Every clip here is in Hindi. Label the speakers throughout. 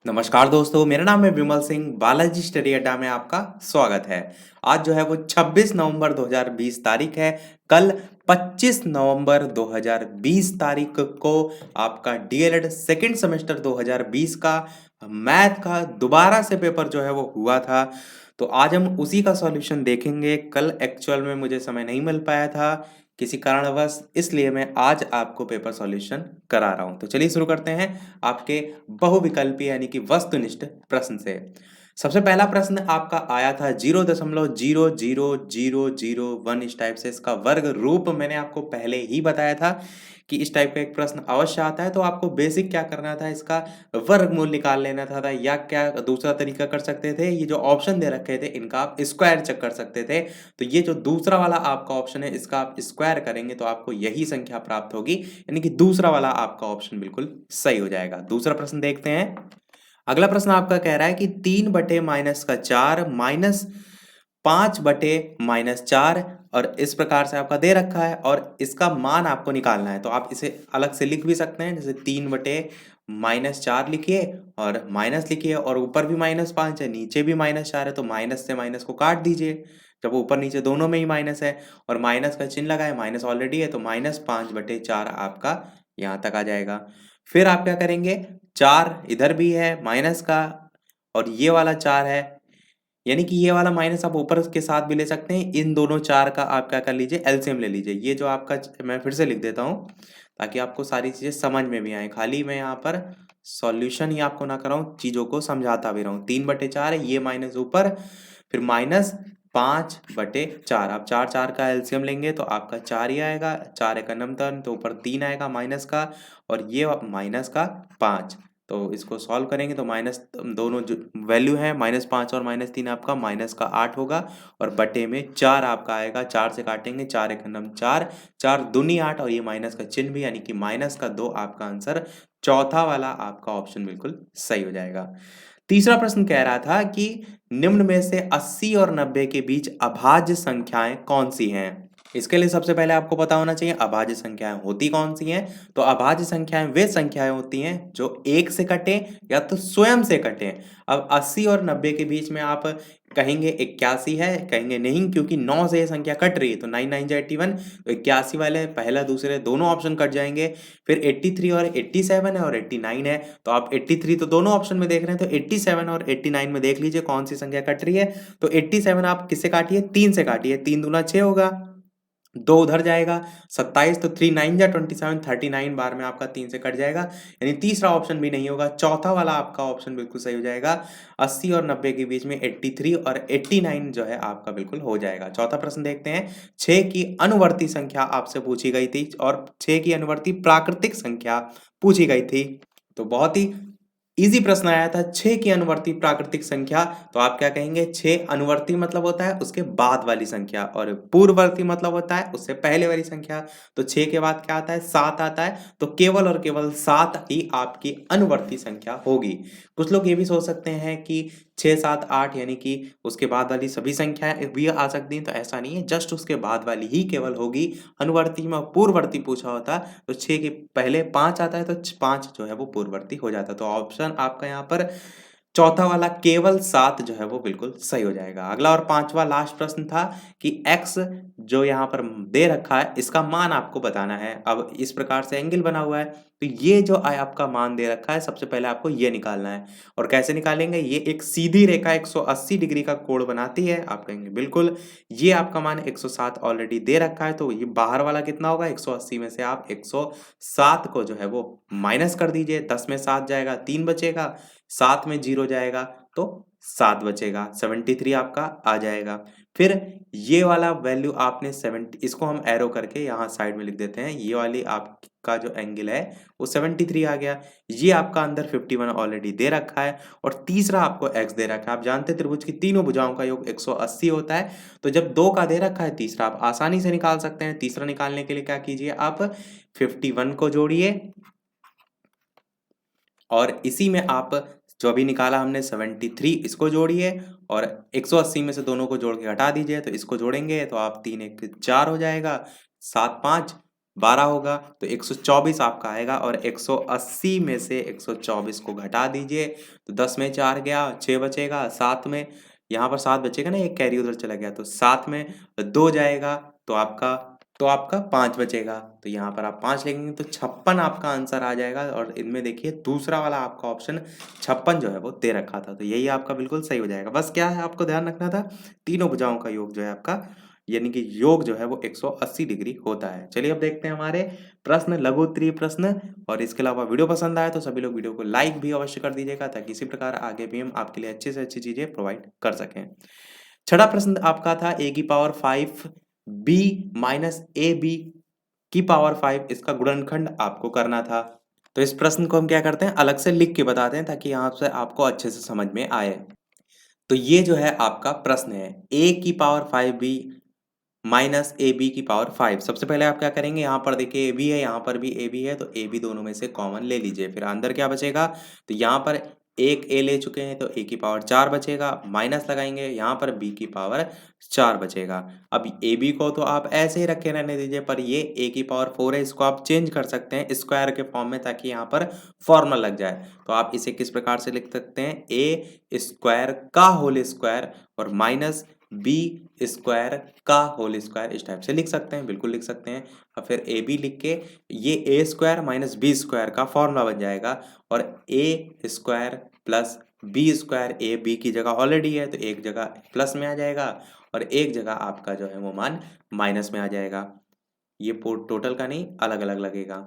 Speaker 1: नमस्कार दोस्तों, मेरा नाम है विमल सिंह। बालाजी स्टडी अड्डा में आपका स्वागत है। आज जो है वो 26 नवंबर 2020 तारीख है। कल 25 नवंबर 2020 तारीख को आपका डीएलएड सेकेंड सेमेस्टर 2020 का मैथ का दोबारा से पेपर जो है वो हुआ था। तो आज हम उसी का सॉल्यूशन देखेंगे। कल एक्चुअल में मुझे समय नहीं मिल पाया था किसी कारणवश, इसलिए मैं आज आपको पेपर सॉल्यूशन करा रहा हूं। तो चलिए शुरू करते हैं आपके बहुविकल्पी यानी कि वस्तुनिष्ठ प्रश्न से। सबसे पहला प्रश्न आपका आया था 0.00001। इस टाइप से इसका वर्ग रूप मैंने आपको पहले ही बताया था कि इस टाइप का एक प्रश्न अवश्य आता है। तो आपको बेसिक क्या करना था, इसका वर्गमूल निकाल लेना था या क्या दूसरा तरीका कर सकते थे, ये जो ऑप्शन दे रखे थे इनका आप स्क्वायर चेक कर सकते थे। तो ये जो दूसरा वाला आपका ऑप्शन है, इसका आप स्क्वायर करेंगे तो आपको यही संख्या प्राप्त होगी, यानी कि दूसरा वाला आपका ऑप्शन बिल्कुल सही हो जाएगा। दूसरा प्रश्न देखते हैं। अगला प्रश्न आपका कह रहा है कि 3/-4 माइनस 5/-4 और इस प्रकार से आपका दे रखा है और इसका मान आपको निकालना है। तो आप इसे अलग से लिख भी सकते हैं, जैसे 3/-4 लिखिए और माइनस लिखिए, और ऊपर भी -5 है, नीचे भी -4 है, तो माइनस से माइनस को काट दीजिए। जब ऊपर नीचे दोनों में ही माइनस है और माइनस का चिन्ह लगा है, माइनस ऑलरेडी है, तो -5/4 आपका यहाँ तक आ जाएगा। फिर आप क्या करेंगे, 4 इधर भी है माइनस का और ये वाला 4 है, यानी कि ये वाला माइनस आप ऊपर के साथ भी ले सकते हैं। इन दोनों 4 का आप क्या कर लीजिए, एलसीएम ले लीजिए। ये जो आपका मैं फिर से लिख देता हूँ ताकि आपको सारी चीजें समझ में भी आए। खाली मैं यहाँ पर सॉल्यूशन ही आपको ना कराऊं, चीजों को समझाता भी रहूं। 3/4 है, ये माइनस ऊपर, फिर -5/4। आप 4 का एलसीएम लेंगे तो आपका 4 ही आएगा। 4 एक अनंतन, तो ऊपर 3 आएगा माइनस का, और ये माइनस का 5। तो इसको सॉल्व करेंगे तो माइनस दोनों जो वैल्यू है, -5 और -3, आपका माइनस का 8 होगा और बटे में 4 आपका आएगा। 4 से काटेंगे, 4 एक नम 4, 4 दूनी 8 और ये माइनस का चिन्ह भी, यानी कि -2 आपका आंसर चौथा वाला आपका ऑप्शन बिल्कुल सही हो जाएगा। तीसरा प्रश्न कह रहा था कि निम्न में से 80 और 90 के बीच अभाज्य संख्याएं कौन सी हैं। इसके लिए सबसे पहले आपको पता होना चाहिए अभाज्य संख्याएं होती कौन सी हैं। तो अभाज्य संख्याएं वे संख्याएं होती हैं जो 1 से कटे या तो स्वयं से कटे। अब 80 और 90 के बीच में आप कहेंगे 81 है, कहेंगे नहीं, क्योंकि 9 से ये संख्या कट रही है, तो 9 9 81, तो 81 वाले पहला दूसरे दोनों ऑप्शन कट जाएंगे। फिर 83 और 87 है और 89 है, तो आप 83 तो दोनों ऑप्शन में देख रहे हैं, तो 87 और 89 में देख लीजिए कौन सी संख्या कट रही है। तो 87 आप किससे काटिए, 3 से काटिए, 3 दूना 6 होगा, 2 उधर जाएगा, 27, तो 3 9 जा 27, 39 बार में आपका 3 से कट जाएगा, यानी तीसरा ऑप्शन भी नहीं होगा। चौथा वाला आपका ऑप्शन बिल्कुल सही हो जाएगा। 80 और 90 के बीच में 83 और 89 जो है आपका बिल्कुल हो जाएगा। चौथा प्रश्न देखते हैं। 6 की अनुवर्ती संख्या आपसे पूछी गई थी और 6 की अनुवर्ती प्राकृतिक संख्या पूछी गई थी। तो बहुत ही इजी प्रश्न आया था, 6 की अनुवर्ती प्राकृतिक संख्या। तो आप क्या कहेंगे, 6 अनुवर्ती मतलब होता है उसके बाद वाली संख्या, और पूर्ववर्ती मतलब होता है उससे पहले वाली संख्या। तो 6 के बाद क्या आता है, 7 आता है, तो केवल और केवल 7 ही आपकी अनुवर्ती संख्या होगी। कुछ लोग ये भी सोच सकते हैं कि 6 7 8 यानी कि उसके बाद वाली सभी संख्याएं भी आ सकती हैं, तो ऐसा नहीं है, जस्ट उसके बाद वाली ही केवल होगी अनुवर्ती में। पूर्ववर्ती पूछा होता तो 6 के पहले 5 आता है, तो 5 जो है वो पूर्ववर्ती हो जाता है। तो ऑप्शन आपका यहाँ पर चौथा वाला केवल 7 जो है वो बिल्कुल सही हो जाएगा। अगला और पांचवा लास्ट प्रश्न था कि x जो यहाँ पर दे रखा है इसका मान आपको बताना है। अब इस प्रकार से एंगल बना हुआ है, तो ये जो आपका मान दे रखा है, सबसे पहले आपको ये निकालना है। और कैसे निकालेंगे, ये एक सीधी रेखा 180 डिग्री का कोण बनाती है। आप कहेंगे बिल्कुल, ये आपका मान 107 ऑलरेडी दे रखा है, तो ये बाहर वाला कितना होगा, 180 में से आप 107 को जो है वो माइनस कर दीजिए। 10 में 7 जाएगा, 3 बचेगा, 7 में 0 जाएगा तो 7 बचेगा, 73 आपका आ जाएगा। फिर ये वाला वैल्यू आपने 70, इसको हम एरो करके यहाँ साइड में लिख देते हैं, ये वाली आपका जो एंगल है वो 73 आ गया। ये आपका अंदर 51 ऑलरेडी दे रखा है, और तीसरा आपको x दे रखा है। आप जानते हैं त्रिभुज की तीनों भुजाओं का योग 180 होता है, तो जब 2 का दे रखा है, तीसरा आप आसानी से निकाल सकते हैं। तीसरा निकालने के लिए क्या कीजिए, आप 51 को जोड़िए और इसी में आप जो अभी निकाला हमने 73, इसको जोड़िए और 180 में से दोनों को जोड़ के हटा दीजिए। तो इसको जोड़ेंगे तो आप 3 1 4 हो जाएगा, 7 5 12 होगा तो 124 आपका आएगा और 180 में से 124 को घटा दीजिए तो 10 में 4 गया, 6 बचेगा, 7 में यहाँ पर 7 बचेगा ना, एक कैरी उधर चला गया तो 7 में 2 जाएगा तो आपका 5 बचेगा। तो यहाँ पर आप 5 लिखेंगे तो 56 आपका आंसर आ जाएगा। और इनमें देखिए दूसरा वाला आपका ऑप्शन 56 जो है वो दे रखा था, तो यही आपका बिल्कुल सही हो जाएगा। बस क्या है आपको ध्यान रखना था, तीनों भुजाओं का योग जो है आपका, यानी कि योग जो है वो 180 डिग्री होता है। चलिए अब देखते हैं हमारे प्रश्न, लघु उत्तरीय प्रश्न। और इसके अलावा वीडियो पसंद आए तो सभी लोग वीडियो को लाइक भी अवश्य कर दीजिएगा, ताकि इसी प्रकार आगे भी हम आपके लिए अच्छी से अच्छी चीजें प्रोवाइड कर सकें। छठा प्रश्न आपका था a की power 5 b minus A B की पावर 5, इसका गुणनखंड आपको करना था। तो इस प्रश्न को हम क्या करते हैं, अलग से लिख के बताते हैं ताकि यहाँ से आपको अच्छे से समझ में आए। तो ये जो है आपका प्रश्न है, a की power 5b minus A B की पावर 5। सबसे पहले आप क्या करेंगे, यहाँ पर देखिए ए बी है, यहाँ पर भी ए बी है, तो ए बी दोनों में से कॉमन ले लीजिए। फिर अंदर क्या बचेगा, तो यहाँ पर एक ए ले चुके हैं तो ए की पावर 4 बचेगा, माइनस लगाएंगे, यहाँ पर बी की पावर 4 बचेगा। अब ए बी को तो आप ऐसे ही रखे रहने दीजिए, पर ये ए की पावर 4 है, इसको आप चेंज कर सकते हैं स्क्वायर के फॉर्म में, ताकि यहाँ पर फॉर्मूला लग जाए। तो आप इसे किस प्रकार से लिख सकते हैं, ए स्क्वायर का होल स्क्वायर और माइनस बी स्क्वायर का होल स्क्वायर, इस टाइप से लिख सकते हैं, बिल्कुल लिख सकते हैं। और फिर ए बी लिख के ये a square minus b square का फॉर्मूला बन जाएगा, और a square plus b square, a B की जगह ऑलरेडी है तो एक जगह प्लस में आ जाएगा और एक जगह आपका जो है वो मान माइनस में आ जाएगा। ये टोटल का नहीं, अलग अलग लगेगा।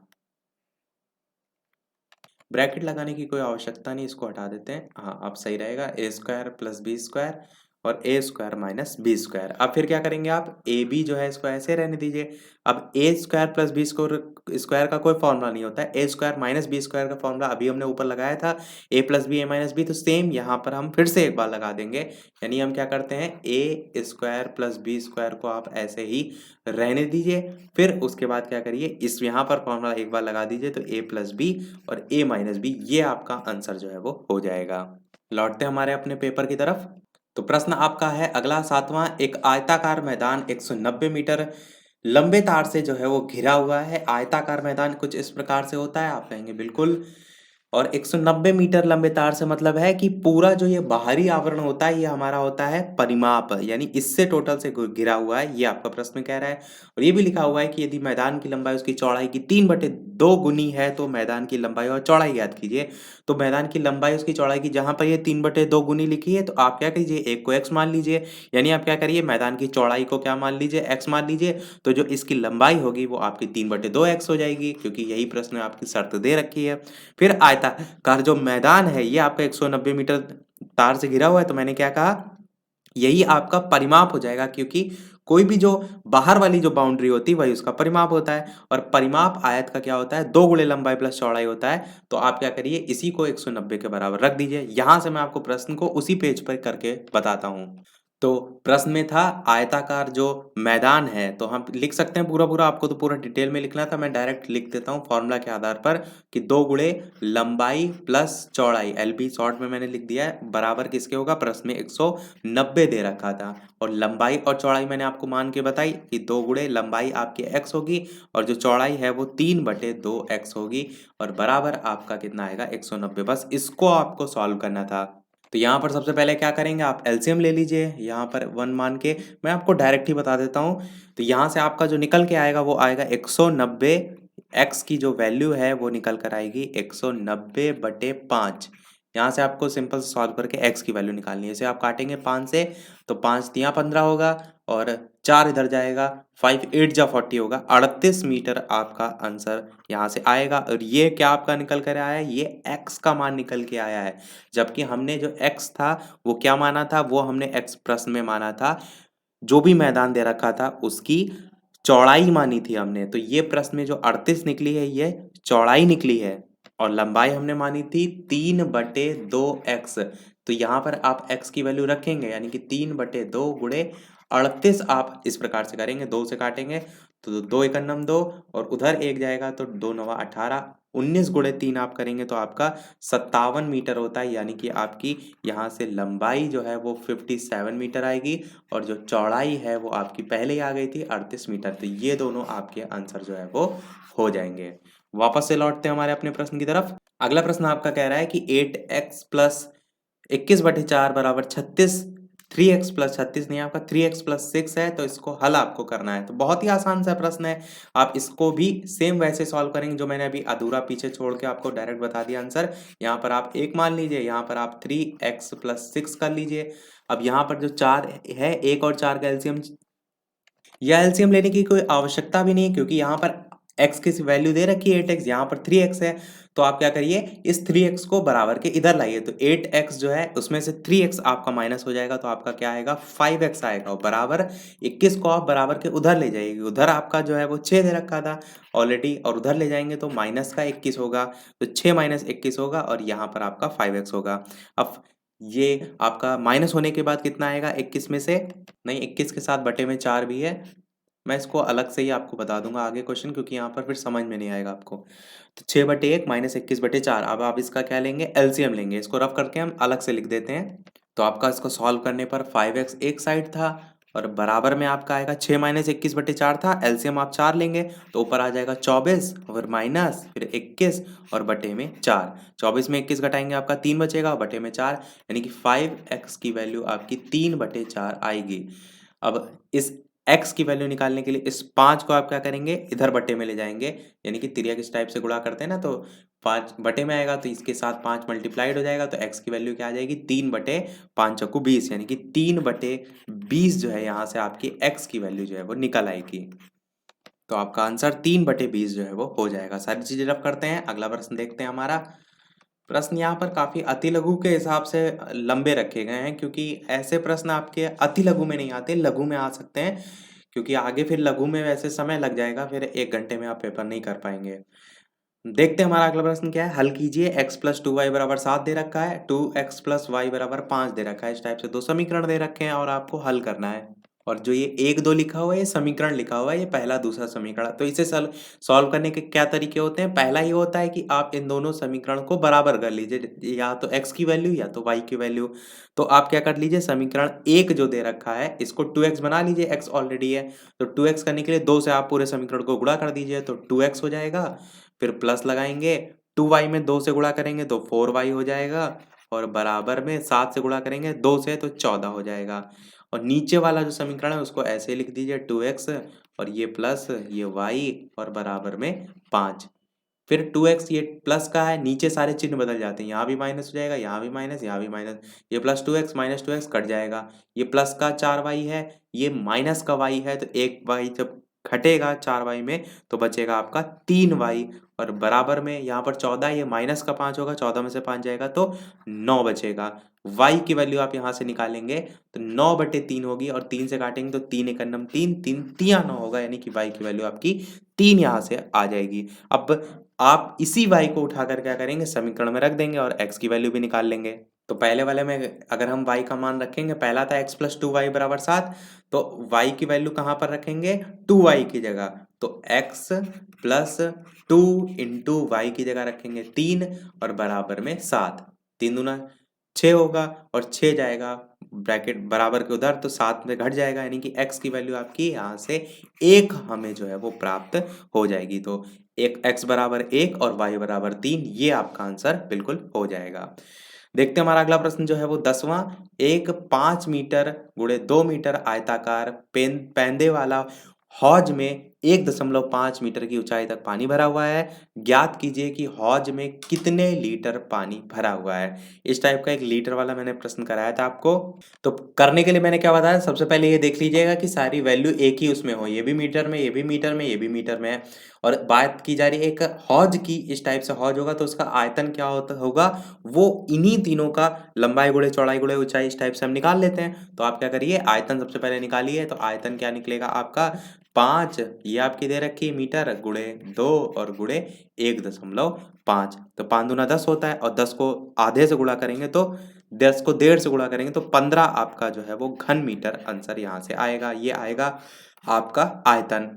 Speaker 1: ब्रैकेट लगाने की कोई आवश्यकता नहीं, इसको हटा देते हैं। हाँ अब सही रहेगा, ए स्क्वायर प्लस बी स्क्वायर और a square minus b square. अब फिर क्या करेंगे आप, ए बी जो है इसको ऐसे रहने दीजिए। अब ए स्क्वायर प्लस बी स्क्वायर का कोई फॉर्मूला नहीं होता है, ए स्क्वायर माइनस बी स्क्वायर का फॉर्मूला अभी हमने ऊपर लगाया था, ए प्लस बी ए माइनस बी, तो सेम यहाँ पर हम फिर से एक बार लगा देंगे। यानी हम क्या करते हैं, ए स्क्वायर प्लस बी स्क्वायर को आप ऐसे ही रहने दीजिए। फिर उसके बाद क्या करिए, इस यहाँ पर फॉर्मूला एक बार लगा दीजिए, तो ए प्लस बी और ए माइनस बी, ये आपका आंसर जो है वो हो जाएगा। लौटते हैं हमारे अपने पेपर की तरफ। तो प्रश्न आपका है अगला 7वां, एक आयताकार मैदान 190 मीटर लंबे तार से जो है वो घिरा हुआ है। आयताकार मैदान कुछ इस प्रकार से होता है, आप कहेंगे बिल्कुल। और 190 मीटर लंबे तार से मतलब है कि पूरा जो ये बाहरी आवरण होता है ये हमारा होता है परिमाप, यानी इससे टोटल से घिरा हुआ है, ये आपका प्रश्न कह रहा है। और ये भी लिखा हुआ है कि यदि मैदान की लंबाई उसकी चौड़ाई की 3/2 गुनी है तो मैदान की लंबाई और चौड़ाई ज्ञात कीजिए। तो मैदान की लंबाई उसकी चौड़ाई की जहां पर ये 3/2 गुनी लिखी है, तो आप क्या कीजिए, एक को x मान लीजिए, यानी आप क्या करिए, मैदान की चौड़ाई को क्या मान लीजिए, x मान लीजिए। तो जो इसकी लंबाई होगी वो आपकी 3/2x हो जाएगी, क्योंकि यही प्रश्न आपकी शर्त दे रखी है। फिर आयताकार जो मैदान है ये आपका 190 मीटर तार से घिरा हुआ है, तो मैंने क्या कहा, यही आपका परिमाप हो जाएगा, क्योंकि कोई भी जो बाहर वाली जो बाउंड्री होती है वही उसका परिमाप होता है। और परिमाप आयत का क्या होता है, 2 गुणे लंबाई प्लस चौड़ाई होता है। तो आप क्या करिए, इसी को 190 के बराबर रख दीजिए। यहां से मैं आपको प्रश्न को उसी पेज पर करके बताता हूं। तो प्रश्न में था आयताकार जो मैदान है, तो हम लिख सकते हैं पूरा पूरा, आपको तो पूरा डिटेल में लिखना था, मैं डायरेक्ट लिख देता हूँ फॉर्मूला के आधार पर कि 2 गुणे लंबाई प्लस चौड़ाई, LB शॉर्ट में मैंने लिख दिया है, बराबर किसके होगा, प्रश्न में 190 दे रखा था। और लंबाई और चौड़ाई मैंने आपको मान के बताई कि 2 गुणे लंबाई आपकी x होगी और जो चौड़ाई है वो 3/2x होगी, और बराबर आपका कितना आएगा, 190। बस इसको आपको सॉल्व करना था। तो यहाँ पर सबसे पहले क्या करेंगे, आप एलसीएम ले लीजिए, यहाँ पर 1 मान के मैं आपको डायरेक्ट ही बता देता हूँ। तो यहाँ से आपका जो निकल के आएगा वो आएगा 190, x की जो वैल्यू है वो निकल कर आएगी 190/5। यहाँ से आपको सिंपल सॉल्व करके x की वैल्यू निकालनी है। इसे आप काटेंगे 5 से, तो 5 तियाँ 15 होगा और 4 इधर जाएगा, 5 8 जा 40 होगा, 38 मीटर आपका आंसर यहाँ से आएगा। और ये क्या आपका निकल कर आया है, ये x का मान निकल के आया है। जबकि हमने जो x था वो क्या माना था, वो हमने x प्रश्न में माना था, जो भी मैदान दे रखा था उसकी चौड़ाई मानी थी हमने। तो ये प्रश्न में जो 38 निकली है ये चौड़ाई निकली है, और लंबाई हमने मानी थी 3/2x। तो यहाँ पर आप x की वैल्यू रखेंगे, यानी कि 3/2 गुणे 38 आप इस प्रकार से करेंगे, 2 से काटेंगे तो 2 एकम नम 2 और उधर 1 जाएगा तो 2 नवा 18, 19 गुणे 3 आप करेंगे तो आपका 57 मीटर होता है, यानी कि आपकी यहाँ से लंबाई जो है वो 57 मीटर आएगी और जो चौड़ाई है वो आपकी पहले ही आ गई थी 38 मीटर। तो ये दोनों आपके आंसर जो है वो हो जाएंगे। वापस से लौटते हैं हमारे अपने प्रश्न की तरफ। अगला प्रश्न आपका कह रहा है कि 8x प्लस 21/4 बराबर 36, 3x प्लस 36 नहीं, आपका 3x प्लस 6 है, तो इसको हल आपको करना है। तो बहुत ही आसान सा प्रश्न है, आप इसको भी सेम वैसे सॉल्व करेंगे जो मैंने अभी अधूरा पीछे छोड़ के आपको डायरेक्ट बता दिया आंसर। यहाँ पर आप 1 मान लीजिए, यहाँ पर आप 3x प्लस 6 कर लीजिए। अब यहाँ पर जो 4 है, 1 और 4 का एलसीएम, या एलसीएम लेने की कोई आवश्यकता भी नहीं है क्योंकि यहाँ पर x की वैल्यू दे रखी है 8x, यहाँ पर 3x है। तो आप क्या करिए, इस 3x को बराबर के इधर लाइए, तो 8x जो है उसमें से 3x आपका माइनस हो जाएगा, तो आपका क्या आएगा 5x आएगा, और बराबर 21 को आप बराबर के उधर ले जाइएगा, उधर आपका जो है वो 6 दे रखा था ऑलरेडी, और उधर ले जाएंगे तो माइनस का 21 होगा, तो 6 माइनस 21 होगा और यहाँ पर आपका 5x होगा। अब ये आपका माइनस होने के बाद कितना आएगा 21 में से, नहीं 21 के साथ बटे में 4 भी है, मैं इसको अलग से ही आपको बता दूंगा आगे क्वेश्चन, क्योंकि यहाँ पर फिर समझ में नहीं आएगा आपको। तो 6/1 माइनस 21/4, अब आप इसका क्या लेंगे, एलसीएम लेंगे, इसको रफ करके हम अलग से लिख देते हैं। तो आपका इसको सॉल्व करने पर 5x एक साइड था और बराबर में आपका आएगा 6 माइनस 21/4 था, एलसीएम आप 4 लेंगे तो ऊपर आ जाएगा 24 और माइनस फिर 21 और बटे में 4, 24 में 21 घटाएंगे आपका 3 बचेगा, बटे में 4, यानी कि 5x की वैल्यू आपकी 3/4 आएगी। अब इस x की वैल्यू निकालने के लिए इस 5 को आप क्या करेंगे, इधर बटे में ले जाएंगे, यानी कि तिर्यक इस टाइप से गुणा करते हैं ना, तो 5 बटे में आएगा तो इसके साथ 5 मल्टीप्लाइड हो जाएगा, तो x की वैल्यू क्या आ जाएगी 3/5 यानी कि 3/20 जो है यहाँ से आपकी x की वैल्यू जो है वो निकल आएगी। तो आपका आंसर 3/20 जो है वो हो जाएगा। सारी चीजें रफ करते हैं, अगला प्रश्न देखते हैं। हमारा प्रश्न यहाँ पर काफी अति लघु के हिसाब से लंबे रखे गए हैं, क्योंकि ऐसे प्रश्न आपके अति लघु में नहीं आते, लघु में आ सकते हैं, क्योंकि आगे फिर लघु में वैसे समय लग जाएगा, फिर 1 घंटे में आप पेपर नहीं कर पाएंगे। देखते हैं हमारा अगला प्रश्न क्या है, हल कीजिए। x प्लस 2y बराबर 7 दे रखा है, 2x प्लस वाई बराबर 5 दे रखा है, इस टाइप से दो समीकरण दे रखे हैं और आपको हल करना है। और जो ये 1 2 लिखा हुआ है, ये समीकरण लिखा हुआ है, ये पहला दूसरा समीकरण। तो इसे सॉल्व करने के क्या तरीके होते हैं, पहला ये होता है कि आप इन दोनों समीकरण को बराबर कर लीजिए, या तो x की वैल्यू या तो y की वैल्यू। तो आप क्या कर लीजिए, समीकरण 1 जो दे रखा है इसको 2x बना लीजिए, x ऑलरेडी है, तो 2x करने के लिए 2 से आप पूरे समीकरण को गुणा कर दीजिए, तो 2x हो जाएगा, फिर प्लस लगाएंगे, 2y में 2 से गुणा करेंगे तो 4y हो जाएगा, और बराबर में 7 से गुणा करेंगे 2 से तो 14 हो जाएगा। और नीचे वाला जो समीकरण है उसको ऐसे लिख दीजिए 2x और ये प्लस ये y और बराबर में 5। फिर 2x ये प्लस का है, नीचे सारे चिन्ह बदल जाते हैं, यहाँ भी माइनस हो जाएगा, यहाँ भी माइनस, यहाँ भी माइनस, ये plus 2x minus 2x cut जाएगा, ये प्लस का 4y है, ये माइनस का y है, तो एक y जब घटेगा 4y में तो बचेगा आपका 3y, और बराबर में यहाँ पर 14, ये माइनस का 5 होगा, 14 में से 5 जाएगा तो 9 बचेगा। y की वैल्यू आप यहाँ से निकालेंगे तो 9/3 होगी, और 3 से काटेंगे तो 3 एकम 3, 3 तिया 9 होगा, यानी कि y की वैल्यू आपकी 3 यहाँ से आ जाएगी। अब आप इसी y को उठाकर क्या करेंगे, समीकरण में रख देंगे और x की वैल्यू भी निकाल लेंगे। तो पहले वाले में अगर हम y का मान रखेंगे, पहला था x प्लस 2y बराबर 7, तो y की वैल्यू कहाँ पर रखेंगे, 2y की जगह, तो x प्लस 2 इंटू वाई की जगह रखेंगे 3 और बराबर में 7, 3 दूना 6 होगा और 6 जाएगा ब्रैकेट बराबर के उधर, तो 7 में घट जाएगा, यानी कि x की वैल्यू आपकी यहाँ से 1 हमें जो है वो प्राप्त हो जाएगी। तो एक x बराबर 1 और y बराबर 3, ये आपका आंसर बिल्कुल हो जाएगा। देखते हैं हमारा अगला प्रश्न जो है वो 10वां, एक 5 मीटर गुणे 2 मीटर आयताकार पैंदे वाला हौज में 1.5 मीटर की ऊंचाई तक पानी भरा हुआ है, ज्ञात कीजिए कि हौज में कितने लीटर पानी भरा हुआ है। इस टाइप का एक लीटर वाला मैंने प्रश्न कराया था आपको। तो करने के लिए मैंने क्या बताया, सबसे पहले ये देख लीजिएगा कि सारी वैल्यू एक ही उसमें हो, ये भी मीटर में, ये भी मीटर में, ये भी मीटर में है, और बात की जा रही है एक हौज की। इस टाइप से हौज होगा तो उसका आयतन क्या होगा, वो इन्हीं तीनों का लंबाई गुणे चौड़ाई गुणे ऊंचाई, इस टाइप से हम निकाल लेते हैं। तो आप क्या करिए, आयतन सबसे पहले निकालिए, तो आयतन क्या निकलेगा आपका 5, ये आपकी दे रखी है मीटर, गुणे 2 और गुणे 1.5, तो 5 दूना 10 होता है, और 10 को आधे से गुणा करेंगे तो 10 को 1.5 से गुणा करेंगे तो 15 आपका जो है वो घन मीटर आंसर यहाँ से आएगा। ये आएगा आपका आयतन।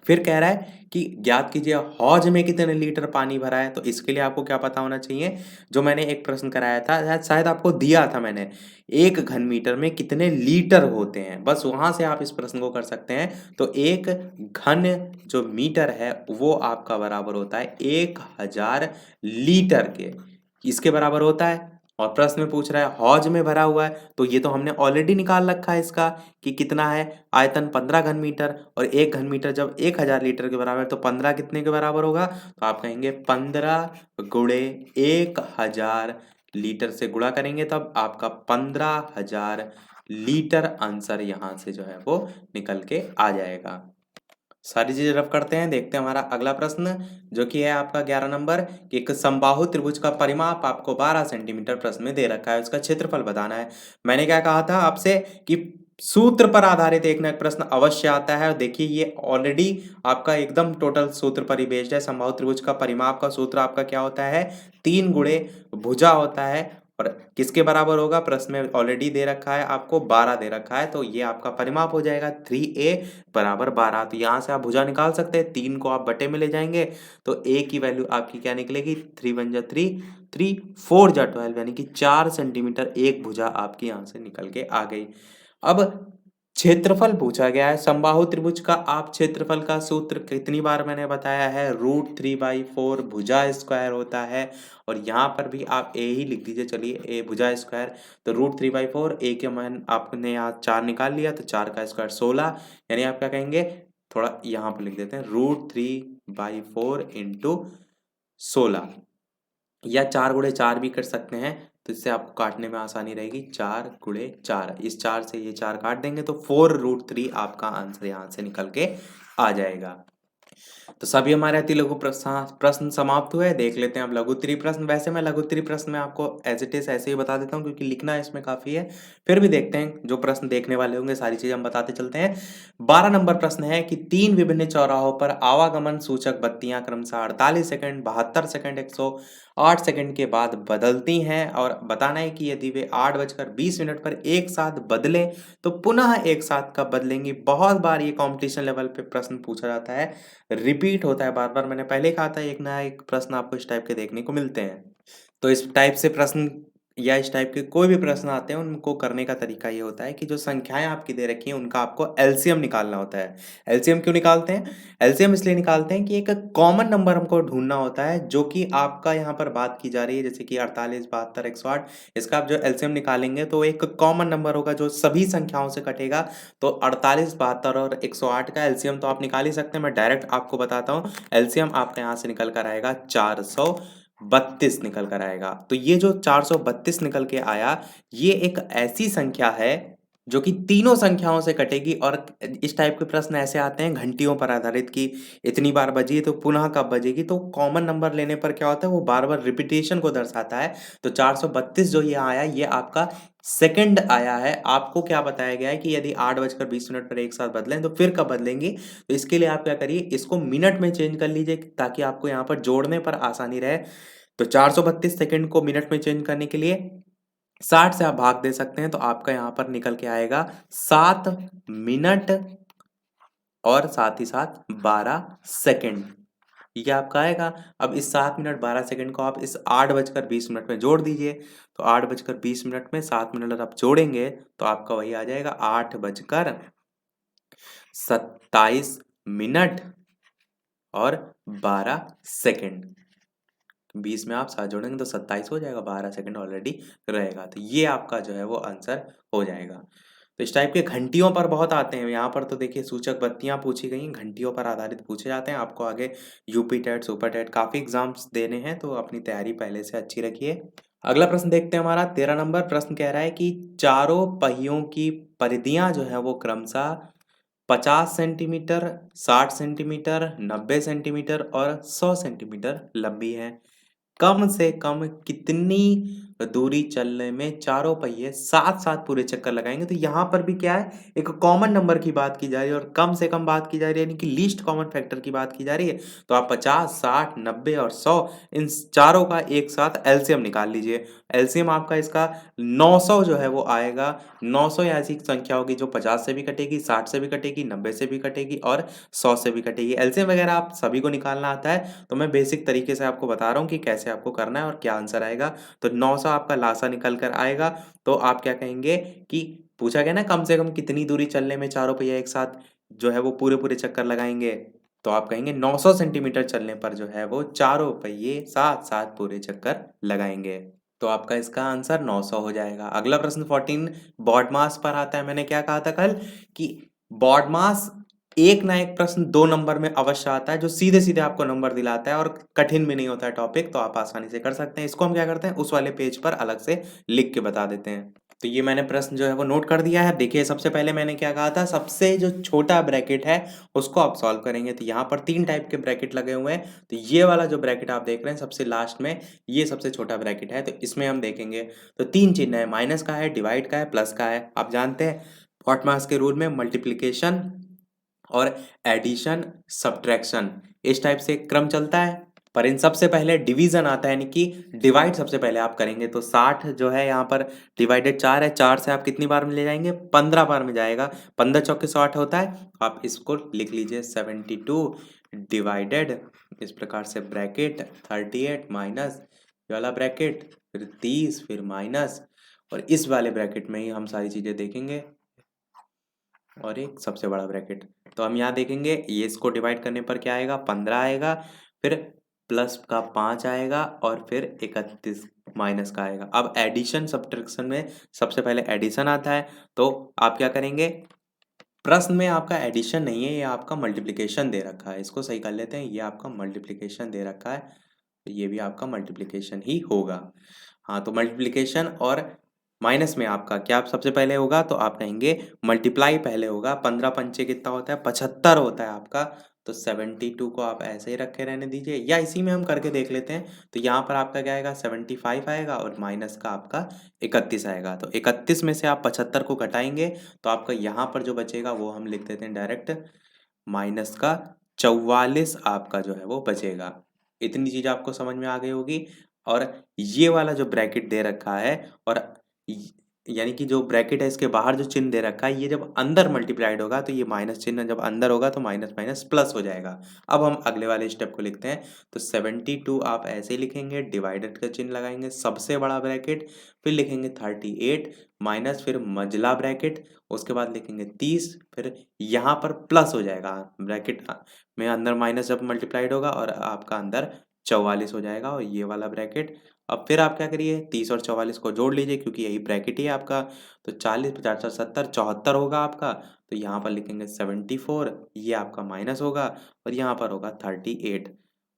Speaker 1: फिर कह रहा है कि ज्ञात कीजिए हौज में कितने लीटर पानी भरा है। तो इसके लिए आपको क्या पता होना चाहिए, जो मैंने एक प्रश्न कराया था, शायद आपको दिया था मैंने, 1 घन मीटर में कितने लीटर होते हैं, बस वहां से आप इस प्रश्न को कर सकते हैं। तो 1 घन जो मीटर है वो आपका बराबर होता है 1000 लीटर के, इसके बराबर होता है। और प्रश्न में पूछ रहा है हौज में भरा हुआ है, तो ये तो हमने ऑलरेडी निकाल रखा है इसका कि कितना है, आयतन 15 घन मीटर, और 1 घन मीटर जब 1000 लीटर के बराबर है तो 15 कितने के बराबर होगा, तो आप कहेंगे 15 गुणे 1000 लीटर से गुणा करेंगे तब आपका 15,000 लीटर आंसर यहाँ से जो है वो निकल के आ जाएगा। सारी चीजें रफ करते हैं, देखते हैं हमारा अगला प्रश्न जो कि है आपका 11 नंबर, कि एक समबाहु त्रिभुज का परिमाप आपको 12 सेंटीमीटर प्रश्न में दे रखा है, उसका क्षेत्रफल बताना है। मैंने क्या कहा था आपसे कि सूत्र पर आधारित एक ना एक प्रश्न अवश्य आता है, और देखिए ये ऑलरेडी आपका एकदम टोटल सूत्र पर ही बेस्ड है। समबाहु त्रिभुज का परिमाप का सूत्र आपका क्या होता है, 3 गुणे भुजा होता है, और किसके बराबर होगा, प्रश्न में ऑलरेडी दे रखा है आपको 12 दे रखा है, तो ये आपका परिमाप हो जाएगा 3a बराबर 12। तो यहाँ से आप भुजा निकाल सकते हैं, 3 को आप बटे में ले जाएंगे तो a की वैल्यू आपकी क्या निकलेगी, 3 वन जा 3, 3 4 जा 12, यानी कि 4 सेंटीमीटर एक भुजा आपकी यहाँ से निकल के आ गई। अब क्षेत्रफल पूछा गया है समबाहु त्रिभुज का, आप क्षेत्रफल का सूत्र कितनी बार मैंने बताया है, √3/4 भुजा स्क्वायर होता है, और यहाँ पर भी आप ए ही लिख दीजिए, चलिए ए भुजा स्क्वायर, तो √3/4, ए के मान आपने यहाँ 4 निकाल लिया तो 4 का स्क्वायर 16, यानी आप क्या कहेंगे, थोड़ा यहाँ पर लिख देते हैं √3/4 इंटू 16, या 4 गुणे 4 भी कर सकते हैं, तो इससे आपको काटने में आसानी रहेगी, 4 गुणे 4, इस 4 से ये 4 काट देंगे तो 4√3 आपका आंसर यहाँ से निकल के आ जाएगा। तो सभी हमारे अति लघु प्रश्न समाप्त हुए। देख लेते हैं अब लघुत्तरी प्रश्न। वैसे मैं लघुत्तरी प्रश्न में आपको एज इट इज ऐसे ही बता देता हूँ क्योंकि लिखना इसमें काफी है, फिर भी देखते हैं जो प्रश्न देखने वाले होंगे सारी चीजें हम बताते चलते हैं। 12 नंबर प्रश्न है कि 3 विभिन्न चौराहों पर आवागमन सूचक बत्तियां क्रमशः 48 सेकंड, 72 सेकंड, 108 सेकंड के बाद बदलती हैं, और बताना है कि यदि वे 8:20 पर एक साथ बदलें तो पुनः एक साथ कब बदलेंगी। बहुत बार ये कॉम्पिटिशन लेवल पे प्रश्न पूछा जाता है, रिपीट होता है बार बार, मैंने पहले कहा था एक ना एक प्रश्न आपको इस टाइप के देखने को मिलते हैं। तो इस टाइप से प्रश्न या इस टाइप के कोई भी प्रश्न आते हैं उनको करने का तरीका ये होता है कि जो संख्याएं आपकी दे रखी हैं उनका आपको एलसीएम निकालना होता है। एलसीएम क्यों निकालते हैं, एलसीएम इसलिए निकालते हैं कि एक कॉमन नंबर हमको ढूंढना होता है जो कि आपका यहाँ पर बात की जा रही है, जैसे कि 48, 72, 108, इसका आप जो एलसीएम निकालेंगे तो एक कॉमन नंबर होगा जो सभी संख्याओं से कटेगा। तो 48, 72 और 108 का एलसीएम तो आप निकाल ही सकते हैं, मैं डायरेक्ट आपको बताता हूँ। एलसीएम आपका यहाँ से निकल कर आएगा 432 निकल कर आएगा। तो ये जो 432 निकल के आया, ये एक ऐसी संख्या है जो कि तीनों संख्याओं से कटेगी। और इस टाइप के प्रश्न ऐसे आते हैं घंटियों पर आधारित कि इतनी बार बजी तो पुनः कब बजेगी, तो कॉमन नंबर लेने पर क्या होता है वो बार बार रिपीटेशन को दर्शाता है। तो 432 जो ये आया ये आपका सेकंड आया है। आपको क्या बताया गया है कि यदि 8:20 पर एक साथ बदलें तो फिर कब बदलेंगी, तो इसके लिए आप क्या करिए, इसको मिनट में चेंज कर लीजिए ताकि आपको यहाँ पर जोड़ने पर आसानी रहे। तो 432 सेकंड को मिनट में चेंज करने के लिए 60 से आप भाग दे सकते हैं, तो आपका यहाँ पर निकल के आएगा 7 मिनट और साथ ही साथ 12 सेकंड, ये आपका आएगा। अब इस 7 मिनट 12 सेकंड को आप इस 8:20 में जोड़ दीजिए, तो 8:20 में 7 मिनट आप जोड़ेंगे तो आपका वही आ जाएगा 8:27 और 12 सेकंड। 20 में आप 7 जोड़ेंगे तो 27 हो जाएगा, 12 सेकंड ऑलरेडी रहेगा, तो ये आपका जो है वो आंसर हो जाएगा। तो इस टाइप के घंटियों पर बहुत आते हैं, यहाँ पर तो देखिए सूचक बत्तियां पूछी गई, घंटियों पर आधारित पूछे जाते हैं। आपको आगे यूपी टेट, सुपर टेट काफी एग्जाम्स देने हैं, तो अपनी तैयारी पहले से अच्छी रखिए। अगला प्रश्न देखते हैं हमारा 13 नंबर प्रश्न कह रहा है कि चारों पहियों की परिधियां जो है वो क्रमशः 50 सेंटीमीटर, 60 सेंटीमीटर, 90 सेंटीमीटर और 100 सेंटीमीटर लंबी है। कम से कम कितनी दूरी चलने में चारों पहिए साथ साथ पूरे चक्कर लगाएंगे। तो यहाँ पर भी क्या है, एक कॉमन नंबर की बात की जा रही है और कम से कम बात की जा रही है, यानी कि लीस्ट कॉमन फैक्टर की बात की जा रही है। तो आप 50, 60, 90 और 100 इन चारों का एक साथ एलसीएम निकाल लीजिए। एलसीएम आपका इसका 900 जो है वो आएगा। 900 ऐसी संख्या होगी जो 50 से भी कटेगी, 60 से भी कटेगी, 90 से भी कटेगी और 100 से भी कटेगी। एलसीएम वगैरह आप सभी को निकालना आता है, तो मैं बेसिक तरीके से आपको बता रहा हूँ कि कैसे आपको करना है और क्या आंसर आएगा। तो 900 आपका लासा निकल कर आएगा। तो आप क्या कहेंगे कि पूछा गया ना कम से कम कितनी दूरी चलने में चारों पहिया एक साथ जो है वो पूरे पूरे चक्कर लगाएंगे। तो आप कहेंगे 900 सेंटीमीटर चलने पर जो है वो चारों पहिए साथ साथ पूरे चक्कर लगाएंगे। तो आपका इसका आंसर 900 हो जाएगा। अगला प्रश्न 14 बॉड मास पर आता है। मैंने क्या कहा था कल कि बॉड मास एक ना एक प्रश्न 2 नंबर में अवश्य आता है, जो सीधे सीधे आपको नंबर दिलाता है और कठिन भी नहीं होता है टॉपिक, तो आप आसानी से कर सकते हैं। इसको हम क्या करते हैं, उस वाले पेज पर अलग से लिख के बता देते हैं। तो ये मैंने प्रश्न जो है वो नोट कर दिया है। देखिए सबसे पहले मैंने क्या कहा था, सबसे जो छोटा ब्रैकेट है उसको आप सॉल्व करेंगे। तो यहाँ पर 3 टाइप के ब्रैकेट लगे हुए हैं। तो ये वाला जो ब्रैकेट आप देख रहे हैं सबसे लास्ट में, ये सबसे छोटा ब्रैकेट है। तो इसमें हम देखेंगे तो 3 चिन्ह है, माइनस का है, डिवाइड का है, प्लस का है। आप जानते हैं पॉटमास के रूल में मल्टीप्लिकेशन और एडिशन, सब्ट्रैक्शन इस टाइप से क्रम चलता है। पर इन सबसे पहले डिवीजन आता है, यानी कि डिवाइड सबसे पहले आप करेंगे। तो 60 जो है यहाँ पर डिवाइडेड 4 है, 4 से आप कितनी बार में ले जाएंगे, 15 बार में जाएगा। 15 चौके 60 होता है। आप इसको लिख लीजिए 72 डिवाइडेड, इस प्रकार से ब्रैकेट 38 माइनस ये वाला ब्रैकेट, फिर 30, फिर माइनस, और इस वाले ब्रैकेट में ही हम सारी चीजें देखेंगे और एक सबसे बड़ा ब्रैकेट। तो हम यहाँ देखेंगे ये इसको डिवाइड करने पर क्या आएगा, 15 आएगा, फिर प्लस का 5 आएगा और फिर 31 माइनस का आएगा। अब एडिशन सब्ट्रैक्शन में सबसे पहले एडिशन आता है। तो आप क्या करेंगे, प्रश्न में आपका एडिशन नहीं है, ये आपका मल्टीप्लिकेशन दे रखा है। इसको सही कर लेते हैं, ये आपका मल्टीप्लिकेशन दे रखा है, तो ये भी आपका मल्टीप्लिकेशन ही होगा। हाँ, तो मल्टीप्लिकेशन और माइनस में आपका क्या सबसे पहले होगा, तो आप कहेंगे मल्टीप्लाई पहले होगा। 15 पंचे कितना होता है, 75 होता है आपका। तो 72 को आप ऐसे ही रखे रहने दीजिए, या इसी में हम करके देख लेते हैं। तो यहाँ पर आपका क्या आएगा, 75 आएगा और माइनस का आपका 31 आएगा। तो 31 में से आप 75 को घटाएंगे तो आपका यहाँ पर जो बचेगा वो हम लिख देते हैं डायरेक्ट, माइनस का 44 आपका जो है वो बचेगा। इतनी चीज आपको समझ में आ गई होगी। और ये वाला जो ब्रैकेट दे रखा है, और यानी कि जो ब्रैकेट है इसके बाहर जो चिन्ह दे रखा है, ये जब अंदर मल्टीप्लाइड होगा तो ये माइनस चिन्ह जब अंदर होगा तो माइनस माइनस प्लस हो जाएगा। अब हम अगले वाले स्टेप को लिखते हैं। तो 72 आप ऐसे लिखेंगे, डिवाइडेड का चिन्ह लगाएंगे, सबसे बड़ा ब्रैकेट, फिर लिखेंगे 38 माइनस, फिर मंझला ब्रैकेट, उसके बाद लिखेंगे 30, फिर यहाँ पर प्लस हो जाएगा ब्रैकेट में, अंदर माइनस जब मल्टीप्लाइड होगा और आपका अंदर 44 हो जाएगा, और ये वाला ब्रैकेट। अब फिर आप क्या करिए, 30 और 44 को जोड़ लीजिए क्योंकि यही ब्रैकेट ही है आपका। तो 40, 50, 70, 74 होगा आपका। तो यहाँ पर लिखेंगे 74, ये आपका माइनस होगा, और यहाँ पर होगा 38,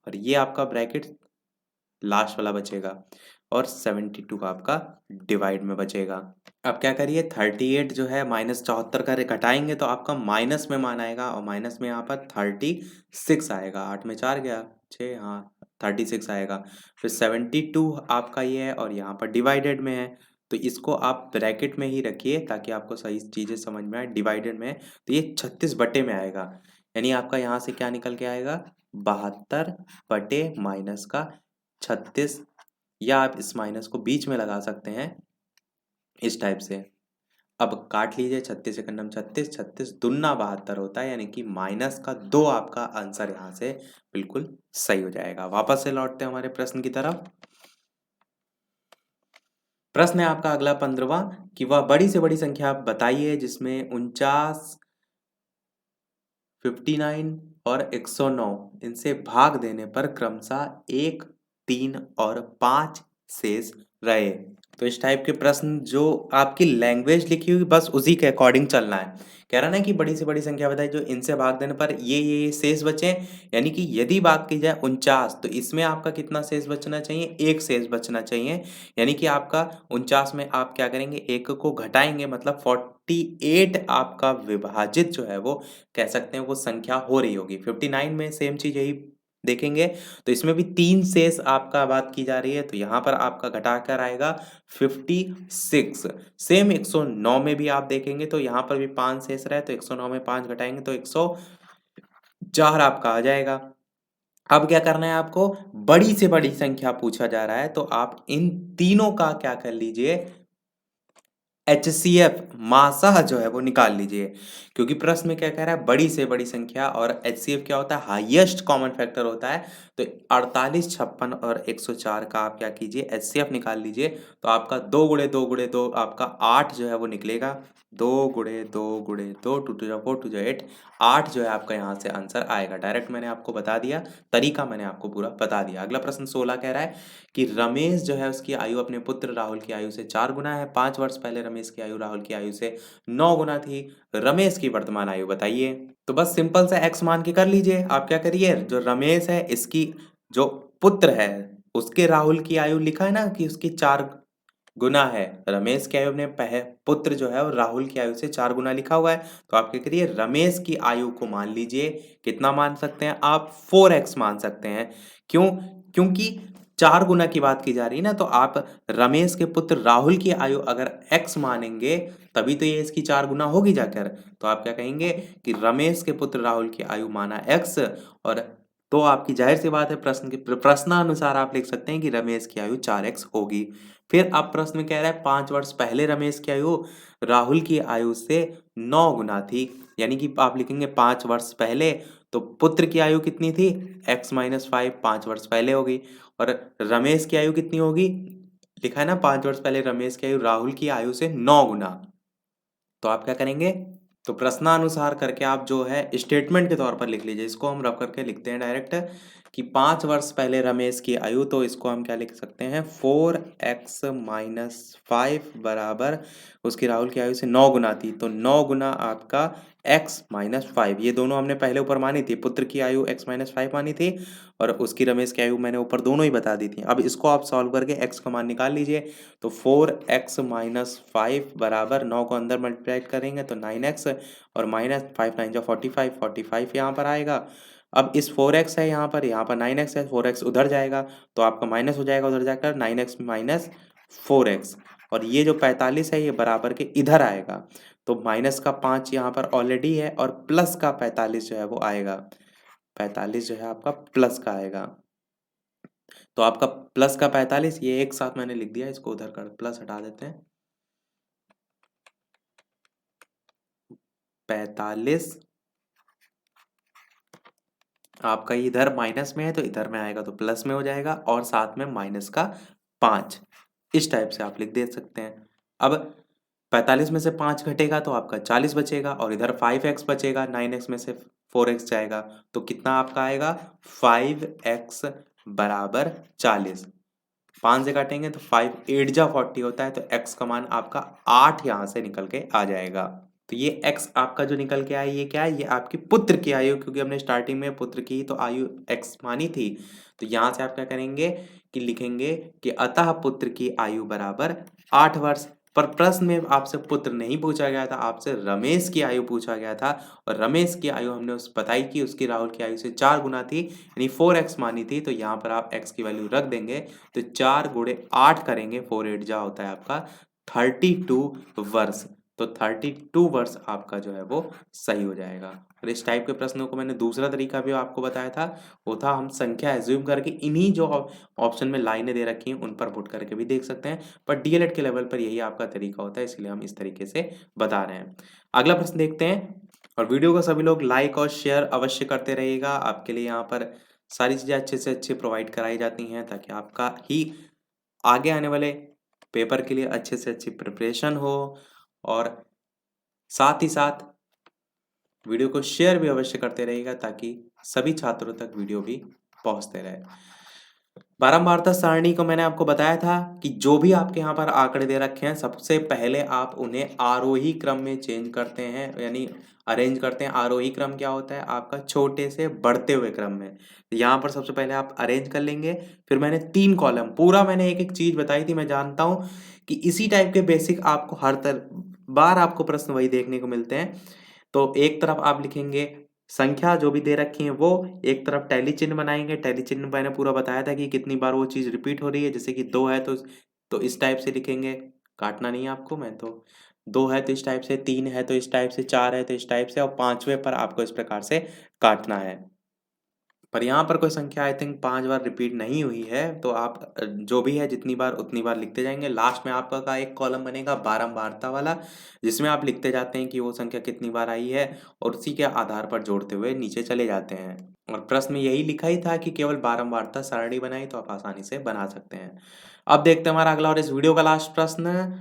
Speaker 1: और ये आपका ब्रैकेट लास्ट वाला बचेगा, और 72 का आपका डिवाइड में बचेगा। अब क्या करिए, 38 जो है माइनस 74 का घटाएंगे तो आपका माइनस में मान आएगा, और माइनस में यहाँ पर 36 आएगा। 8 में 4 गया 6, हाँ 36 आएगा। फिर 72 आपका ये है और यहाँ पर डिवाइडेड में है, तो इसको आप ब्रैकेट में ही रखिए ताकि आपको सही चीज़ें समझ में आए। डिवाइडेड में तो ये 36 बटे में आएगा, यानी आपका यहाँ से क्या निकल के आएगा, 72 बटे माइनस का 36, या आप इस माइनस को बीच में लगा सकते हैं इस टाइप से। अब काट लीजिए, 36 एकम 36, 36 दूना 72 होता है, यानी कि माइनस का 2 आपका आंसर यहाँ से बिल्कुल सही हो जाएगा। वापस से लौटते हैं हमारे प्रश्न की तरफ। प्रश्न है आपका अगला 15वां कि वह बड़ी से बड़ी संख्या आप बताइए जिसमें 49, 59 और 109 इनसे भाग देने पर क्रमशः 1, 3 और 5 शेष रहे। तो इस टाइप के प्रश्न जो आपकी लैंग्वेज लिखी हुई बस उसी के अकॉर्डिंग चलना है। कह रहा ना कि बड़ी से बड़ी संख्या बताई जो इनसे भाग देने पर ये शेष बचे, यानी कि यदि बात की जाए 49 तो इसमें आपका कितना शेष बचना चाहिए, 1 शेष बचना चाहिए। यानी कि आपका 49 में आप क्या करेंगे, 1 को घटाएंगे, मतलब 48 आपका विभाजित जो है वो कह सकते हैं वो संख्या हो रही होगी। 59 में सेम चीज यही देखेंगे तो इसमें भी 3 शेष आपका बात की जा रही है, तो यहाँ पर आपका घटाकर आएगा 56। सेम 109 में भी आप देखेंगे तो यहाँ पर भी 5 शेष रहे, तो 109 में 5 घटाएंगे तो 104 आपका आ जाएगा। अब क्या करना है आपको, बड़ी से बड़ी संख्या पूछा जा रहा है, तो आप इन तीनों का क्या कर लीजिए, HCF मासा जो है वो निकाल लीजिए, क्योंकि प्रश्न में क्या कह रहा है, बड़ी से बड़ी संख्या, और HCF क्या होता है, हाईएस्ट कॉमन फैक्टर होता है। तो 48, 56 और 104 का आप क्या कीजिए, HCF निकाल लीजिए। तो आपका 2 गुणे 2 गुणे 2 आपका 8 जो है वो निकलेगा। 2 गुणे 2 गुणे 2 2 टू 4 टू 8, 8 जो है आपका यहाँ से आंसर आएगा। डायरेक्ट मैंने आपको बता दिया, तरीका मैंने आपको पूरा बता दिया। अगला प्रश्न 16 कह रहा है कि रमेश जो है उसकी आयु अपने पुत्र राहुल की आयु से 4 गुना है। 5 वर्ष पहले रमेश की आयु राहुल की आयु से 9 गुना थी। रमेश की वर्तमान आयु बताइए। तो बस सिंपल सा x मान के कर लीजिए। आप क्या करिए, जो रमेश है इसकी जो पुत्र है उसके राहुल की आयु लिखा है ना कि उसकी 4 गुना है। रमेश की आयु अपने पुत्र जो है वो राहुल की आयु से 4 गुना लिखा हुआ है। तो आप क्या करिए, रमेश की आयु को मान लीजिए। कितना मान सकते हैं आप, 4x मान सकते हैं। क्यों, क्योंकि 4 गुना की बात की जा रही है ना, तो आप रमेश के पुत्र राहुल की आयु अगर x मानेंगे तभी तो ये इसकी 4 गुना होगी जाकर। तो आप क्या कहेंगे कि रमेश के पुत्र राहुल की आयु माना x, और तो आपकी जाहिर सी बात है प्रश्नानुसार आप लिख सकते हैं कि रमेश की आयु 4x होगी। फिर अब प्रश्न में कह रहा है 5 वर्ष पहले रमेश की आयु राहुल की आयु से 9 गुना थी, यानी कि आप लिखेंगे 5 वर्ष पहले, तो पुत्र की आयु कितनी थी, x माइनस 5, 5 वर्ष पहले होगी। और रमेश की आयु कितनी होगी, लिखा है ना 5 वर्ष पहले रमेश की आयु राहुल की आयु से 9 गुना। तो आप क्या करेंगे, तो प्रश्नानुसार करके आप जो है स्टेटमेंट के तौर पर लिख लीजिए। इसको हम रफ करके लिखते हैं डायरेक्ट कि 5 वर्ष पहले रमेश की आयु, तो इसको हम क्या लिख सकते हैं, 4x माइनस 5 बराबर उसकी राहुल की आयु से 9 गुना थी। तो 9 गुना आपका x माइनस 5, ये दोनों हमने पहले ऊपर मानी थी। पुत्र की आयु x माइनस 5 मानी थी और उसकी रमेश की आयु मैंने ऊपर दोनों ही बता दी थी। अब इसको आप सॉल्व करके x का मान निकाल लीजिए। तो 4x माइनस 5 बराबर 9 को अंदर मल्टीप्लाई करेंगे तो 9x, और माइनस 5 9 जा 45, 45 यहाँ पर आएगा। अब इस 4x है यहाँ पर 9x है, 4x उधर जाएगा तो आपका माइनस हो जाएगा, उधर जाकर 9x माइनस 4x, और ये जो 45 है ये बराबर के इधर आएगा। तो माइनस का 5 यहाँ पर ऑलरेडी है और प्लस का 45 जो है वो आएगा। 45 जो है आपका प्लस का आएगा। तो आपका प्लस का 45 ये एक साथ मैंने लिख दिया, इसको उधर कर प्लस हटा देते हैं। 45 आपका इधर माइनस में है तो इधर में आएगा तो प्लस में हो जाएगा, और साथ में माइनस का 5, इस टाइप से आप लिख दे सकते हैं। अब 45 में से 5 घटेगा तो आपका 40 बचेगा, और इधर 5x बचेगा, 9x में से 4x जाएगा तो कितना आपका आएगा, 5x बराबर 40। 5 से काटेंगे तो 5 8 जा 40 होता है, तो x का मान आपका 8 यहाँ से निकल के आ जाएगा। तो ये x आपका जो निकल के आया ये क्या है, ये आपकी पुत्र की आयु, क्योंकि हमने स्टार्टिंग में पुत्र की तो आयु x मानी थी। तो यहाँ से आप क्या करेंगे कि लिखेंगे कि अतः पुत्र की आयु बराबर 8 वर्ष। पर प्रश्न में आपसे पुत्र नहीं पूछा गया था, आपसे रमेश की आयु पूछा गया था, और रमेश की आयु हमने उस बताई कि उसकी राहुल की आयु से 4 गुना थी, यानी 4x मानी थी। तो यहाँ पर आप x की वैल्यू रख देंगे, तो 4 गुणे 8 करेंगे, 4 8 जा होता है आपका 32 वर्ष। तो 32 वर्ष आपका जो है वो सही हो जाएगा। और इस टाइप के प्रश्नों को मैंने दूसरा तरीका भी आपको बताया था, वो था हम संख्या एज्यूम करके इन्हीं जो ऑप्शन में लाइनें दे रखी हैं उन पर पुट करके भी देख सकते हैं, पर डीएलएड के लेवल पर यही आपका तरीका होता है, इसलिए हम इस तरीके से बता रहे हैं। अगला प्रश्न देखते हैं, और वीडियो को सभी लोग लाइक और शेयर अवश्य करते रहिएगा। आपके लिए यहाँ पर सारी चीज़ें अच्छे से अच्छे प्रोवाइड कराई जाती हैं ताकि आपका ही आगे आने वाले पेपर के लिए अच्छे से अच्छी प्रिपरेशन हो, और साथ ही साथ वीडियो को शेयर भी अवश्य करते रहिएगा ताकि सभी छात्रों तक वीडियो भी पहुंचते रहे। बारंबारता सारणी को मैंने आपको बताया था कि जो भी आपके यहाँ पर आंकड़े दे रखे हैं सबसे पहले आप उन्हें आरोही क्रम में चेंज करते हैं, यानी अरेंज करते हैं। आरोही क्रम क्या होता है, आपका छोटे से बढ़ते हुए क्रम में। तो यहाँ पर सबसे पहले आप अरेंज कर लेंगे, फिर मैंने 3 कॉलम पूरा मैंने एक एक चीज बताई थी। मैं जानता हूँ कि इसी टाइप के बेसिक आपको हर बार आपको प्रश्न वही देखने को मिलते हैं। तो एक तरफ आप लिखेंगे संख्या जो भी दे रखी है वो एक तरफ टैली चिन्ह बनाएंगे। टैली चिन्ह मैंने पूरा बताया था कि कितनी बार वो चीज़ रिपीट हो रही है। जैसे कि 2 है तो इस टाइप से लिखेंगे, काटना नहीं है आपको, मैं तो 2 है तो इस टाइप से, 3 है तो इस टाइप से, 4 है तो इस टाइप से और 5वें पर आपको इस प्रकार से काटना है। पर यहाँ पर कोई संख्या आई थिंक 5 बार रिपीट नहीं हुई है, तो आप जो भी है जितनी बार उतनी बार लिखते जाएंगे। लास्ट में आपका का एक कॉलम बनेगा बारंबारता वाला, जिसमें आप लिखते जाते हैं कि वो संख्या कितनी बार आई है और उसी के आधार पर जोड़ते हुए नीचे चले जाते हैं। और प्रश्न में यही लिखा ही था कि केवल बारंबारता सारणी बनाई, तो आप आसानी से बना सकते हैं। अब देखते हैं हमारा अगला और इस वीडियो का लास्ट प्रश्न।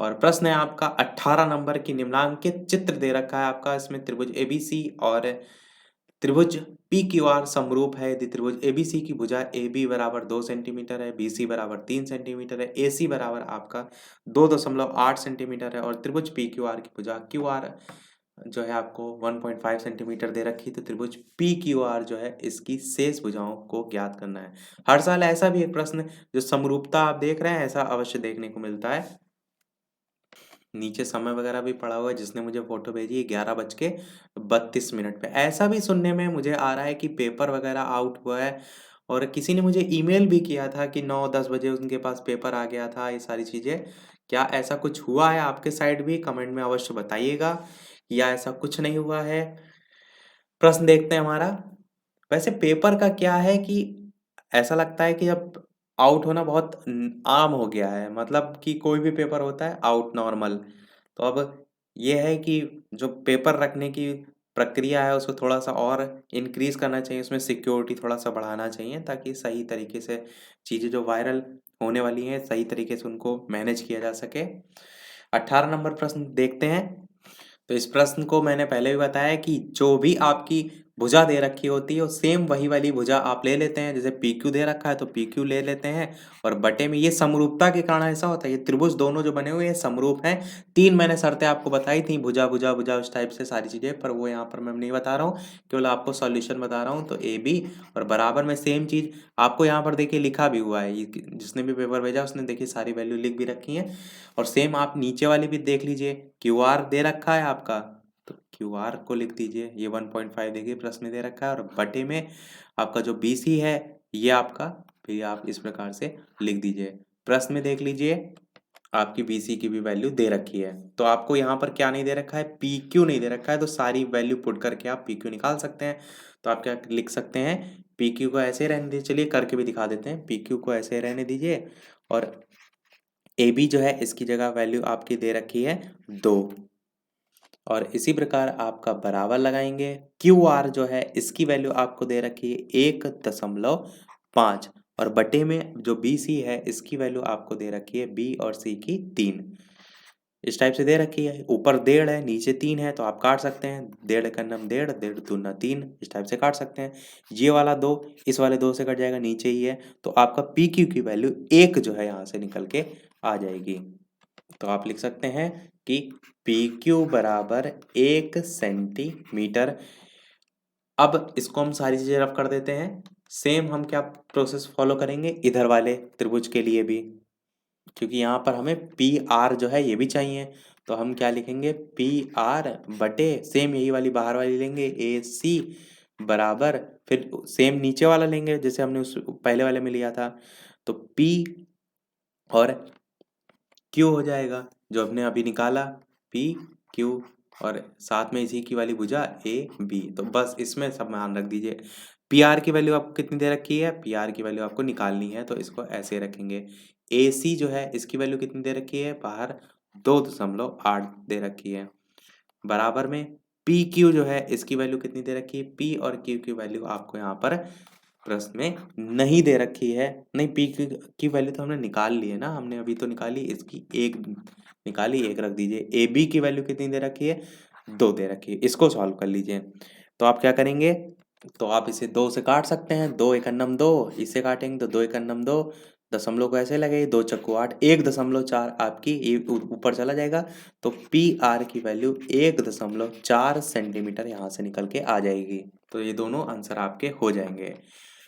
Speaker 1: और प्रश्न है आपका 18 नंबर की निम्नांकित चित्र दे रखा है आपका। इसमें त्रिभुज एबीसी और त्रिभुज पी क्यू आर समरूप है यदि त्रिभुज एबीसी की भुजा ए बी बराबर 2 सेंटीमीटर है, बी सी बराबर 3 सेंटीमीटर है, ए सी बराबर आपका 2.8 सेंटीमीटर है और त्रिभुज पी क्यू आर की भुजा क्यू आर जो है आपको 1.5 सेंटीमीटर दे रखी है, तो त्रिभुज पी क्यू आर जो है इसकी शेष भुजाओं को ज्ञात करना है। हर साल ऐसा भी एक प्रश्न जो समरूपता आप देख रहे हैं ऐसा अवश्य देखने को मिलता है। नीचे समय वगैरह भी पड़ा हुआ है, जिसने मुझे फोटो भेजी है 11:32 पे। ऐसा भी सुनने में मुझे आ रहा है कि पेपर वगैरह आउट हुआ है और किसी ने मुझे ईमेल भी किया था कि 9-10 बजे उनके पास पेपर आ गया था। ये सारी चीज़ें क्या ऐसा कुछ हुआ है आपके साइड भी? कमेंट में अवश्य बताइएगा, या ऐसा कुछ नहीं हुआ है। प्रश्न देखते हैं हमारा। वैसे पेपर का क्या है कि ऐसा लगता है कि अब आउट होना बहुत आम हो गया है, मतलब कि कोई भी पेपर होता है आउट नॉर्मल। तो अब ये है कि जो पेपर रखने की प्रक्रिया है उसको थोड़ा सा और इंक्रीज करना चाहिए, उसमें सिक्योरिटी थोड़ा सा बढ़ाना चाहिए ताकि सही तरीके से चीज़ें जो वायरल होने वाली हैं सही तरीके से उनको मैनेज किया जा सके। 18 नंबर प्रश्न देखते हैं। तो इस प्रश्न को मैंने पहले भी बताया कि जो भी आपकी भुजा दे रखी होती है, वो सेम वही वाली भुजा आप ले लेते हैं। जैसे पी क्यू दे रखा है तो पी क्यू ले लेते हैं और बटे में ये समरूपता के कारण ऐसा होता है। ये त्रिभुज दोनों जो बने हुए हैं समरूप हैं। 3 मैंने शर्तें आपको बताई थी, भुजा भुजा भुजा उस टाइप से सारी चीज़ें, पर वो यहाँ पर मैं नहीं बता रहा हूँ, केवल आपको सॉल्यूशन बता रहा हूँ। तो ए बी और बराबर में सेम चीज़ आपको यहाँ पर देखिए लिखा भी हुआ है। जिसने भी पेपर भेजा उसने देखिए सारी वैल्यू लिख भी रखी है। और सेम आप नीचे वाली भी देख लीजिए, क्यू आर दे रखा है आपका तो क्यू आर को लिख दीजिए। ये 1.5 देखिए प्रश्न में दे रखा है और बटे में आपका जो बी सी है ये आपका, फिर आप इस प्रकार से लिख दीजिए। प्रश्न में देख लीजिए आपकी बी सी की भी वैल्यू दे रखी है। तो आपको यहाँ पर क्या नहीं दे रखा है, पी क्यू नहीं दे रखा है, तो सारी वैल्यू पुट करके आप पी क्यू निकाल सकते हैं। तो आप क्या लिख सकते हैं, पी क्यू को ऐसे रहने दीजिए। चलिए करके भी दिखा देते हैं। पी क्यू को ऐसे रहने दीजिए और ए बी जो है इसकी जगह वैल्यू आपकी दे रखी है 2। और इसी प्रकार आपका बराबर लगाएंगे। क्यू आर जो है इसकी वैल्यू आपको दे रखी है 1.5 और बटे में जो बी सी है इसकी वैल्यू आपको दे रखी है बी और सी की 3। इस टाइप से दे रखी है। ऊपर 1.5 है नीचे 3 है तो आप काट सकते हैं। 1.5 का नम 1.5, 1.5 दूना 3, इस टाइप से काट सकते हैं। ये वाला 2 इस वाले 2 से कट जाएगा, नीचे ही है, तो आपका पी क्यू की वैल्यू 1 जो है यहाँ से निकल के आ जाएगी। तो आप लिख सकते हैं कि पी क्यू बराबर 1 सेंटीमीटर। अब इसको हम सारी चीज़ें रफ कर देते हैं। सेम हम क्या प्रोसेस फॉलो करेंगे इधर वाले त्रिभुज के लिए भी, क्योंकि यहाँ पर हमें पी आर जो है ये भी चाहिए। तो हम क्या लिखेंगे, पी आर बटे सेम यही वाली बाहर वाली लेंगे ए सी बराबर, फिर सेम नीचे वाला लेंगे जैसे हमने उस पहले वाले में लिया था। तो पी और क्यू हो जाएगा जो हमने अभी निकाला, पी क्यू और साथ में इसी की वाली भुजा ए बी। तो बस इसमें सब मान रख दीजिए। पी आर की वैल्यू आपको कितनी दे रखी है, पी आर की वैल्यू आपको निकालनी है तो इसको ऐसे रखेंगे। ए सी जो है इसकी वैल्यू कितनी दे रखी है, बाहर 2.8 दे रखी है। बराबर में पी क्यू जो है इसकी वैल्यू कितनी दे रखी है, पी और क्यू की वैल्यू आपको यहाँ पर प्रश्न में नहीं दे रखी है। नहीं, पी क्यू की वैल्यू तो हमने निकाल ली है ना, हमने अभी तो निकाली, इसकी 1 निकाली, 1 रख दीजिए। ए बी की वैल्यू कितनी दे रखी है, 2 दे रखी है। इसको सॉल्व कर लीजिए। तो आप क्या करेंगे, तो आप इसे 2 से काट सकते हैं। 2 एकन्नम 2, इसे काटेंगे तो 2 एकन्नम 2, दशमलव को ऐसे लगे 2 चक्कू 8, 1.4 आपकी ये ऊपर चला जाएगा। तो पी आर की वैल्यू 1.4 सेंटीमीटर यहाँ से निकल के आ जाएगी। तो ये दोनों आंसर आपके हो जाएंगे।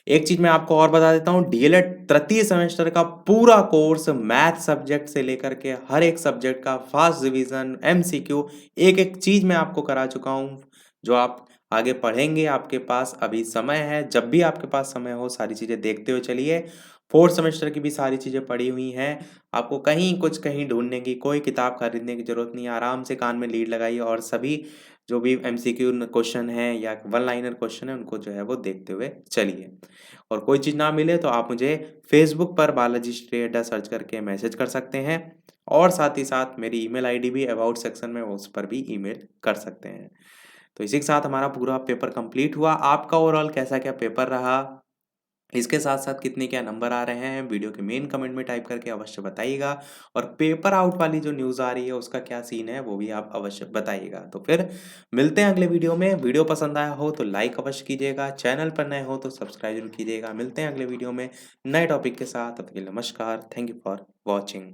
Speaker 1: एक चीज मैं आपको और बता देता हूँ, डीएलएड तृतीय सेमेस्टर का पूरा कोर्स मैथ सब्जेक्ट से लेकर के हर एक सब्जेक्ट का फर्स्ट डिवीजन एमसीक्यू एक एक चीज मैं आपको करा चुका हूँ, जो आप आगे पढ़ेंगे, आपके पास अभी समय है, जब भी आपके पास समय हो सारी चीज़ें देखते हुए चलिए। 4th सेमेस्टर की भी सारी चीज़ें पड़ी हुई हैं, आपको कहीं कुछ कहीं ढूँढने की, कोई किताब खरीदने की ज़रूरत नहीं है, आराम से कान में लीड लगाइए और सभी जो भी एमसीक्यू क्वेश्चन हैं या वन लाइनर क्वेश्चन है उनको जो है वो देखते हुए चलिए। और कोई चीज़ ना मिले तो आप मुझे फ़ेसबुक पर बालाजी श्री अड्डा सर्च करके मैसेज कर सकते हैं और साथ ही साथ मेरी ईमेल आईडी भी अबाउट सेक्शन में उस पर भी ईमेल कर सकते हैं। तो इसी के साथ हमारा पूरा पेपर कंप्लीट हुआ। आपका ओवरऑल कैसा क्या पेपर रहा? इसके साथ-साथ कितने क्या नंबर आ रहे हैं, वीडियो के मेन कमेंट में टाइप करके अवश्य बताइएगा और पेपर आउट वाली जो न्यूज़ आ रही है, उसका क्या सीन है, वो भी आप अवश्य बताइएगा। तो फिर मिलते हैं अगले वीडियो में। वीडियो पसंद आया हो तो लाइक अवश्य कीजिएगा, चैनल पर नए हो तो सब्सक्राइब ज़रूर कीजिएगा। मिलते हैं अगले वीडियो में नए टॉपिक के साथ। तब तक के लिए नमस्कार। Thank you for watching.